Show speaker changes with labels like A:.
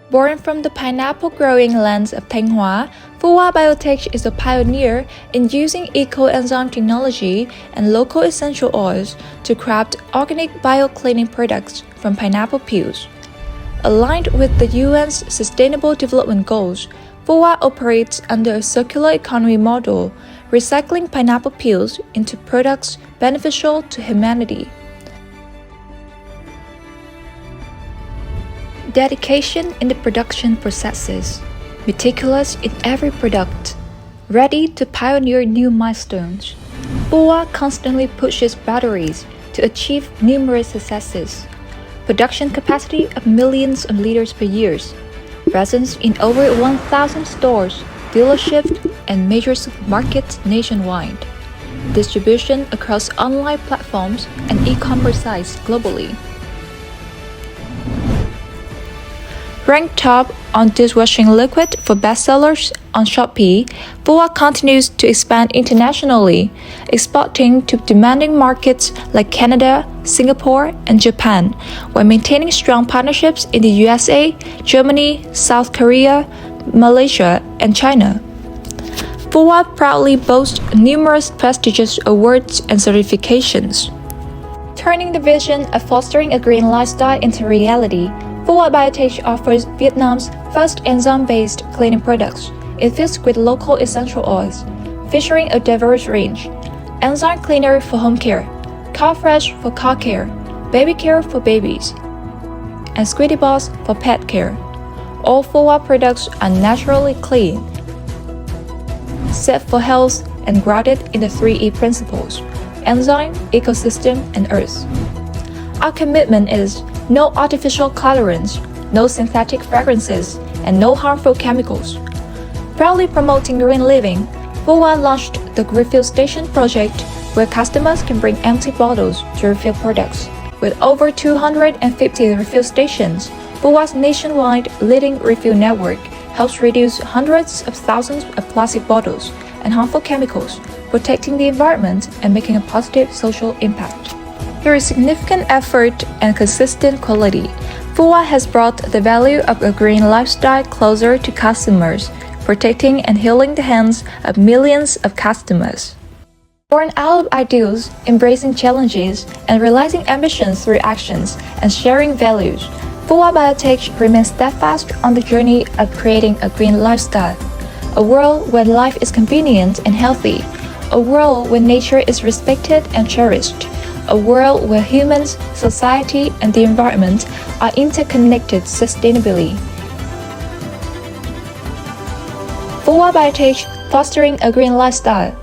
A: Born from the pineapple-growing lands of Thanh Fuwa Biotech is a pioneer in using eco-enzyme technology and local essential oils to craft organic bio-cleaning products from pineapple peels. Aligned with the UN's Sustainable Development Goals, Fuwa operates under a circular economy model, recycling pineapple peels into products beneficial to humanity. Dedication in the production processes, meticulous in every product, ready to pioneer new milestones. Fuwa constantly pushes boundaries to achieve numerous successes. Production capacity of millions of liters per year, presence in over 1,000 stores, dealerships, and major supermarkets nationwide, distribution across online platforms and e-commerce sites globally. Ranked top on dishwashing liquid for bestsellers on Shopee, Fuwa continues to expand internationally, exporting to demanding markets like Canada, Singapore, and Japan, while maintaining strong partnerships in the USA, Germany, South Korea, Malaysia, and China. Fuwa proudly boasts numerous prestigious awards and certifications. Turning the vision of fostering a green lifestyle into reality, Fuwa Biotech offers Vietnam's first enzyme-based cleaning products, infused with local essential oils, featuring a diverse range: enzyme cleaner for home care, car fresh for car care, baby care for babies, and Squiddy Boss for pet care. All Fuwa products are naturally clean, safe for health, and grounded in the 3E principles: enzyme, ecosystem, and earth. Our commitment is no artificial colorants, no synthetic fragrances, and no harmful chemicals. Proudly promoting green living, Fuwa launched the Refill Station project, where customers can bring empty bottles to refill products. With over 250 refill stations, Fuwa's nationwide leading refill network helps reduce hundreds of thousands of plastic bottles and harmful chemicals, protecting the environment and making a positive social impact. Through significant effort and consistent quality, Fuwa has brought the value of a green lifestyle closer to customers, protecting and healing the hands of millions of customers. Born out of ideals, embracing challenges, and realizing ambitions through actions and sharing values, Fuwa Biotech remains steadfast on the journey of creating a green lifestyle, a world where life is convenient and healthy, a world where nature is respected and cherished, a world where humans, society, and the environment are interconnected sustainably. Fuwa Biotech, fostering a green lifestyle.